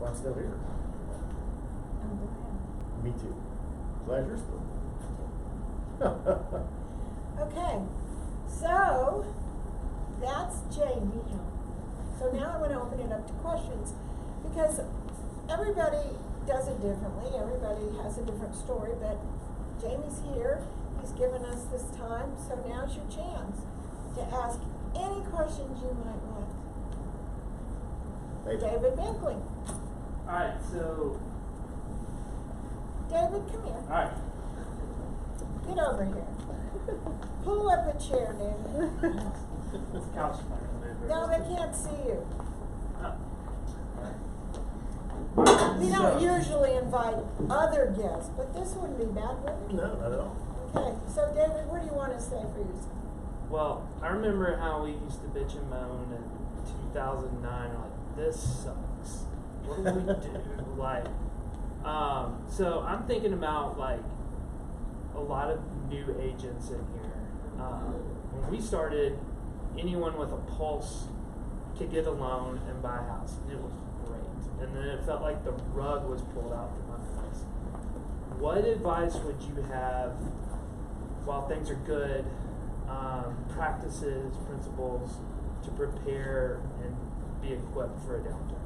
why I'm still here. I'm glad. Me too. Glad you're still here. Okay, so that's Jamie. So now I want to open it up to questions because everybody does it differently. Everybody has a different story, but Jamie's here. He's given us this time, so now's your chance to ask any questions you might want. David Binkley. Alright, so. David, come here. Alright. Get over here. Pull up a chair, David. This couch is not going to move. No, they can't see you. Oh. We don't usually invite other guests, but this wouldn't be bad, would it? No, not at all. Okay, so David, what do you want to say for yourself? Well, I remember how we used to bitch and moan in 2009, like, this sucks. What do we do? Like, so I'm thinking about, like, a lot of new agents in here. When we started, anyone with a pulse could get a loan and buy a house. It was great. And then it felt like the rug was pulled out from under us. What advice would you have while things are good, practices, principles to prepare and be equipped for a downturn?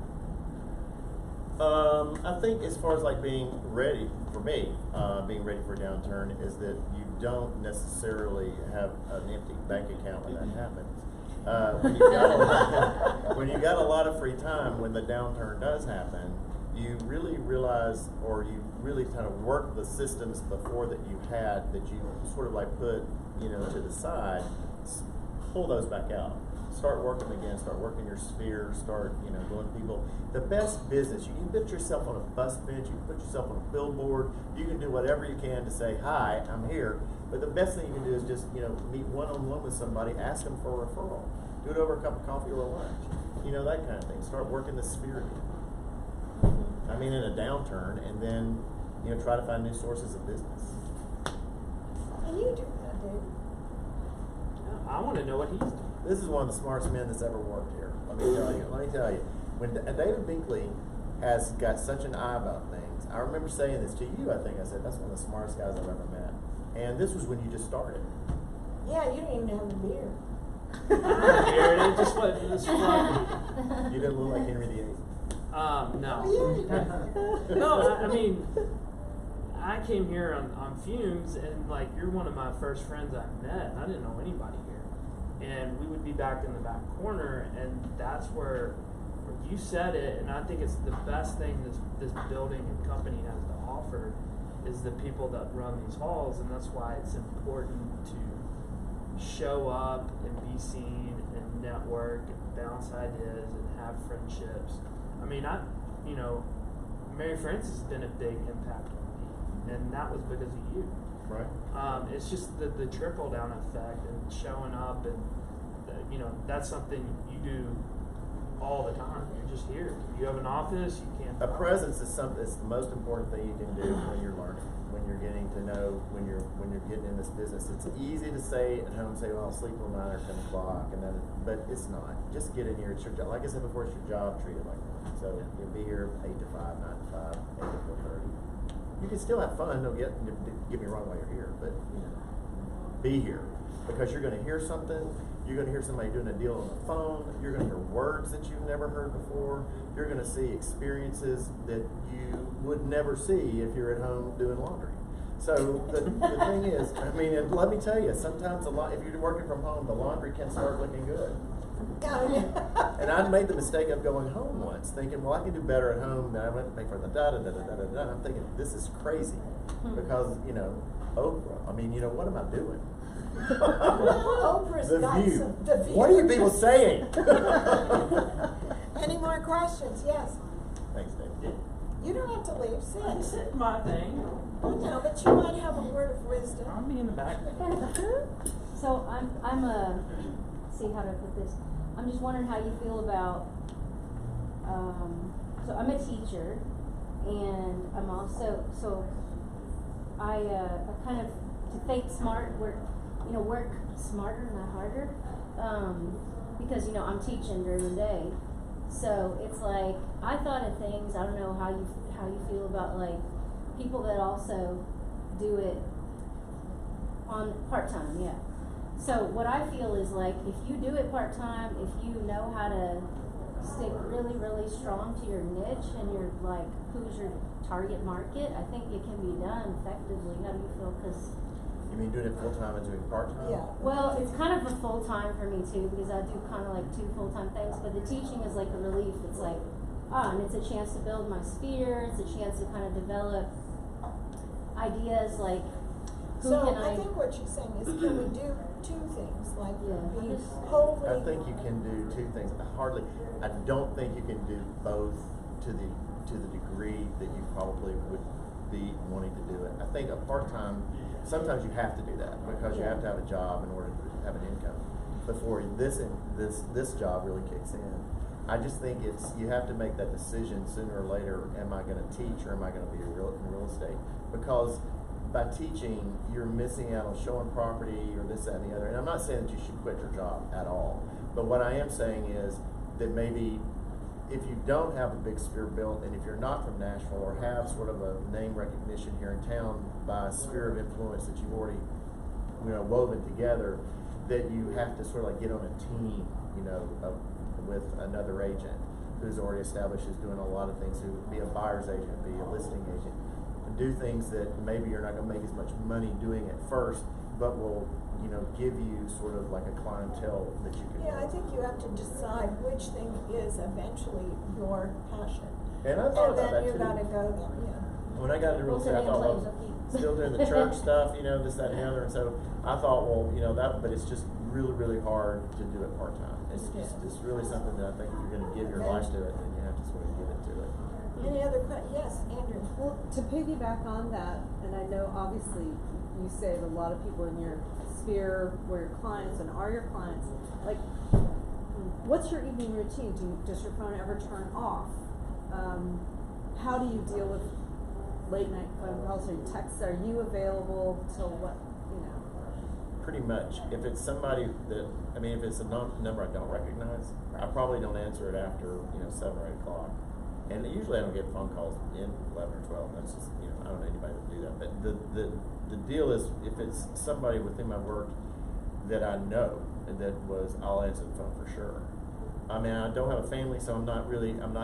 I think as far as like being ready, for me, being ready for a downturn is that you don't necessarily have an empty bank account when that happens. When you got a lot of free time, when the downturn does happen, you really realize, or you really kind of work the systems before that you had that you sort of like put, to the side, pull those back out. Start working again, start working your sphere, start, going people. The best business, you can put yourself on a bus bench, you can put yourself on a billboard, you can do whatever you can to say, hi, I'm here. But the best thing you can do is just, meet one-on-one with somebody, ask them for a referral. Do it over a cup of coffee or a lunch. That kind of thing. Start working the sphere again. I mean, in a downturn, and then, try to find new sources of business. Can you do that, David? I want to know what he's doing. This is one of the smartest men that's ever worked here. Let me tell you. When David Binkley has got such an eye about things, I remember saying this to you, I think I said, that's one of the smartest guys I've ever met. And this was when you just started. Yeah, you didn't even have the beard. It just was fluffy. You didn't look like Henry VIII. No. Yeah. No, I mean, I came here on fumes, and like, you're one of my first friends I met, and I didn't know anybody here. And we would be back in the back corner, and that's where you said it, and I think it's the best thing this building and company has to offer is the people that run these halls, and that's why it's important to show up and be seen and network and bounce ideas and have friendships. I mean, Mary Frances has been a big impact on me, and that was because of you. Right. It's just the trickle down effect and showing up, and that's something you do all the time. You're just here. You have an office. You can't. A presence is the most important thing you can do when you're learning, when you're getting to know, when you're getting in this business. It's easy to say at home, well, I'll sleep till 9 or 10 o'clock, but it's not. Just get in here. It's your job. Like I said before, it's your job. Treat it like that. So you'll be here 8 to 5, 9 to 5, 8 to 4:30. You can still have fun. Don't get me wrong while you're here, but be here because you're going to hear something. You're going to hear somebody doing a deal on the phone. You're going to hear words that you've never heard before. You're going to see experiences that you would never see if you're at home doing laundry. So the thing is, I mean, and let me tell you, sometimes if you're working from home, the laundry can start looking good. And I made the mistake of going home once, thinking, well, I can do better at home than I went to pay for the da-da-da-da-da-da. And I'm thinking, this is crazy because, Oprah, I mean, what am I doing? Oprah's got View. The View. What are you people saying? Any more questions? Yes. Thanks, Dave. You don't have to leave. Sit. Sit my thing. Oh, no, but you might have a word of wisdom. I'll be in the back. So I'm a, see how to put this. I'm just wondering how you feel about, so I'm a teacher, and I'm also, I kind of, to think smart, work smarter, not harder, because, I'm teaching during the day, So it's like, I thought of things, I don't know how you feel about like people that also do it on part-time, yeah. So what I feel is like, if you do it part-time, if you know how to stick really, really strong to your niche and your like, who's your target market, I think it can be done effectively. How do you feel? 'Cause You mean doing it full-time and doing part-time? Yeah. well, it's kind of a full-time for me too, because I do kind of like 2 full-time things, but the teaching is like a relief. It's like, and it's a chance to build my sphere, it's a chance to kind of develop ideas like, who So can I think what you're saying is, can we do 2 things, like Yeah, be I just- wholly? I think you can do 2 things. I don't think you can do both to the degree that you probably would be wanting to do it. I think a part-time, sometimes you have to do that because you have to have a job in order to have an income before this job really kicks in. I just think you have to make that decision sooner or later. Am I going to teach or am I going to be in real estate? Because by teaching, you're missing out on showing property or this, that, and the other. And I'm not saying that you should quit your job at all. But what I am saying is that maybe if you don't have a big sphere built, and if you're not from Nashville or have sort of a name recognition here in town by a sphere of influence that you've already, woven together, that you have to sort of like get on a team, with another agent who's already established, is doing a lot of things, who be a buyer's agent, be a listing agent, and do things that maybe you're not going to make as much money doing at first, but will, give you sort of like a clientele that you can. Yeah, I think you have to decide which thing is eventually your passion. And I thought about that And then you too. gotta go there, yeah. When I got into real estate, I thought, well, still doing the church stuff, this, that, and the other, and so I thought, well, but it's just really, really hard to do it part-time. It's really something that I think if you're gonna give your life to it, then you have to sort of give it to it. Any other yes, Andrew? Well, to piggyback on that, and I know obviously you say that a lot of people in your sphere were your clients and are your clients, like, what's your evening routine? Does your phone ever turn off? How do you deal with late night phone calls or texts? Are you available till what, Pretty much. If it's somebody if it's a number I don't recognize, I probably don't answer it after, 7 or 8 o'clock. And usually I don't get phone calls in 11 or 12. That's just, I don't know anybody that do that. But the deal is, if it's somebody within my work that I know, and I'll answer the phone for sure. I mean, I don't have a family, so I'm not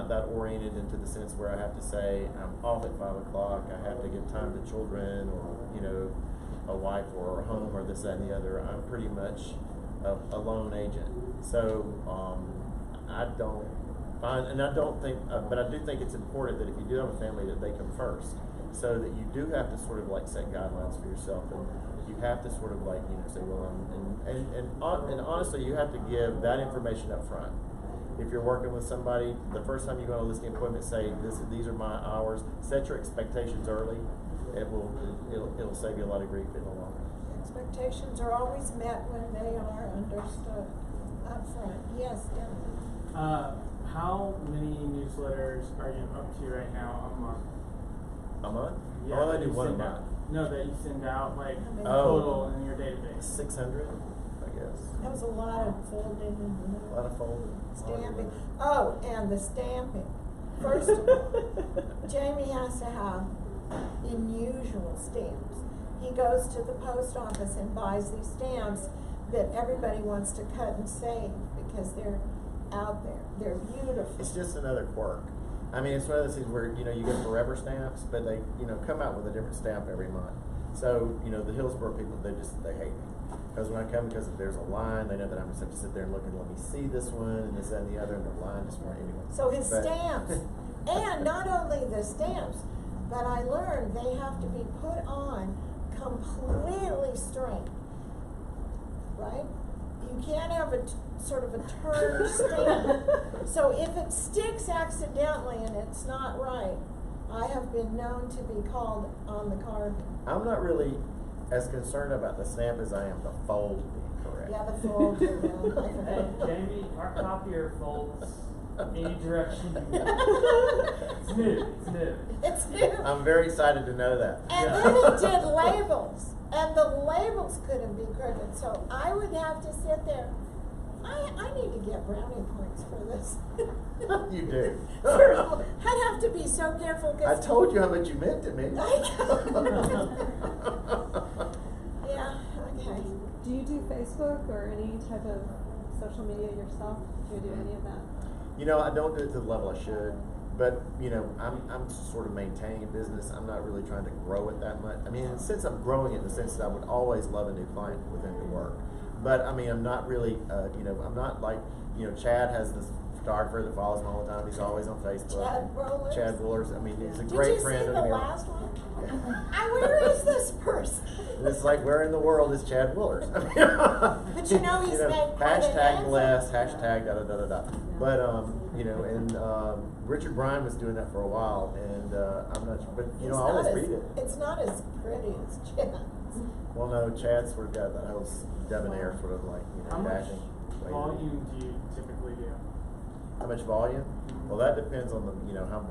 that oriented into the sense where I have to say I'm off at 5 o'clock. I have to give time to children, or a wife or a home or this, that, and the other. I'm pretty much a lone agent. So I don't find, and I don't think, but I do think it's important that if you do have a family, that they come first, so that you do have to sort of like set guidelines for yourself, and you have to sort of like say, well, and honestly, you have to give that information up front. If you're working with somebody, the first time you go on a listing appointment, say these are my hours. Set your expectations early. It'll save you a lot of grief in the long run. Expectations are always met when they are understood up front. Yes, Dennis. How many newsletters are you up to right now a month? A month? Yeah, I only that do you one a send month. out. No, that you send out, like, many? total in your database. 600, I guess. That was a lot of folding and A lot of folding. stamping. Oh, and the stamping. First of all, Jamie has to have unusual stamps. He goes to the post office and buys these stamps that everybody wants to cut and save because they're out there. They're beautiful. It's just another quirk. I mean, it's one of those things where, you get forever stamps, but they, come out with a different stamp every month. So, the Hillsborough people, they hate me. Because when I come, because if there's a line, they know that I'm just have to sit there and look and let me see this one and this, that, and the other, and the line just won't anyway. So his stamps, and not only the stamps, but I learned they have to be put on completely straight, right? You can't have sort of a turned stamp. So if it sticks accidentally and it's not right, I have been known to be called on the card. I'm not really as concerned about the stamp as I am the fold being correct. Yeah, the fold. Hey, Jamie, our copier folds any direction you want. It's new. It's new. I'm very excited to know that. And then it did labels, and the labels couldn't be crooked, so I would have to sit there I need to get brownie points for this. You do. I'd have to be so careful I because. told you how much you meant to me. Yeah, okay. Do you do Facebook or any type of social media yourself? Do you do any of that? You know, I don't do it to the level I should, but you know, I'm sort of maintaining a business. I'm not really trying to grow it that much. I mean, in the sense I'm growing it in the sense that I would always love a new client within the work. But I mean, I'm not really, you know, I'm not like, you know, Chad has this photographer that follows him all the time. He's always on Facebook. Chad Woolers. I mean, he's a great friend. Did you see the last one? Where is this person? It's like, where in the world is Chad Woolers? But you know, he's made quite a hashtag name. bless, hashtag da da da da da. But you know, and Richard Bryan was doing that for a while, and I'm not, but you know, I always read it. It's not as pretty as Chad's. Well, no, Chad's sort of got that whole debonair sort of like, you How know, much dashing. volume do you typically do? How much volume? Well, that depends on the, you know, how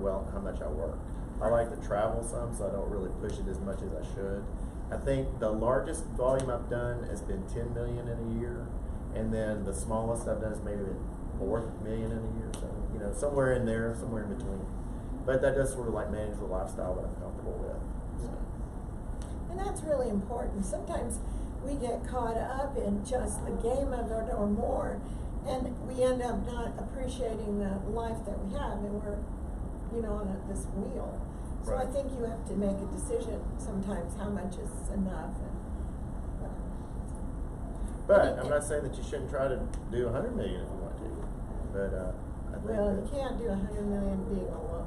much I work. I like to travel some, so I don't really push it as much as I should. I think the largest volume I've done has been 10 million in a year, and then the smallest I've done is maybe 4 million in a year. So, you know, somewhere in there, somewhere in between. But that does sort of like manage the lifestyle that I'm comfortable with. So. And that's really important. Sometimes we get caught up in just the game of it or more, and we end up not appreciating the life that we have, and we're, you know, on this wheel. So I Right. think you have to make a decision sometimes how much is enough. But I'm not saying that you shouldn't try to do 100 million if you want to. But I think Well, you that can't do 100 million being alone.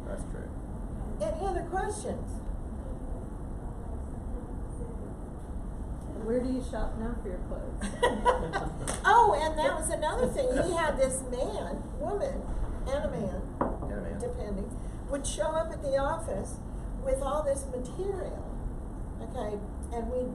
that's true. Any other questions? Where do you shop now for your clothes? Oh, and that was another thing. He had this woman, and a man, Yeah, man. depending, would show up at the office with all this material, okay, and we'd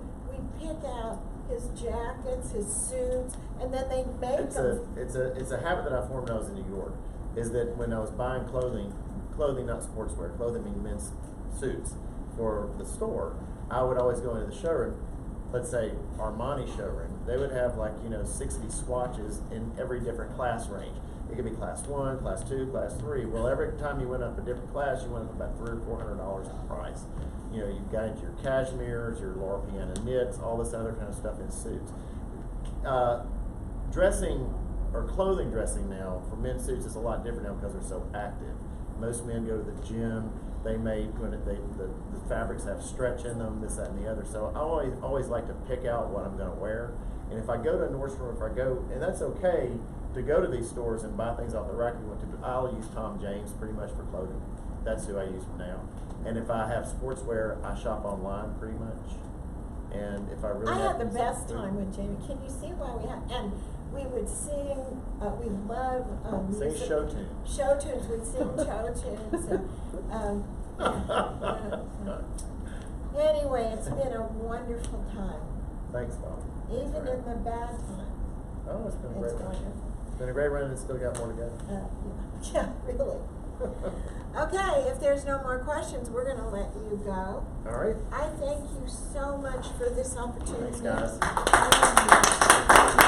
pick out his jackets, his suits, and then they'd make It's them. a habit that I formed when I was in New York. Is that when I was buying clothing not sportswear, clothing meaning men's suits for the store, I would always go into the showroom. Let's say Armani showroom, they would have like, you know, 60 swatches in every different class range. It could be class 1, class 2, class 3. Well, every time you went up a different class, you went up about $300 or $400 in price. You know, you've got into your cashmeres, your Laura Piana knits, all this other kind of stuff in suits. Dressing or clothing dressing now for men's suits is a lot different now because they're so active. Most men go to the gym. They make the fabrics have stretch in them, this, that, and the other. So I always like to pick out what I'm going to wear. And if I go to Nordstrom, and that's okay to go to these stores and buy things off the rack you want to. I'll use Tom James pretty much for clothing. That's who I use now. And if I have sportswear, I shop online pretty much. And if I really I have had the best time with Jamie. Can you see why we had? And we would sing. We love sing music. show tunes. Show tunes. We'd sing show tunes. And, anyway, it's been a wonderful time, Thanks, Bob. even in the bad time. Oh, it's been a great It's run. wonderful. It's been a great run and it's still got more to go. Yeah, really. Okay, if there's no more questions, we're going to let you go. All right. I thank you so much for this opportunity. Thanks, guys.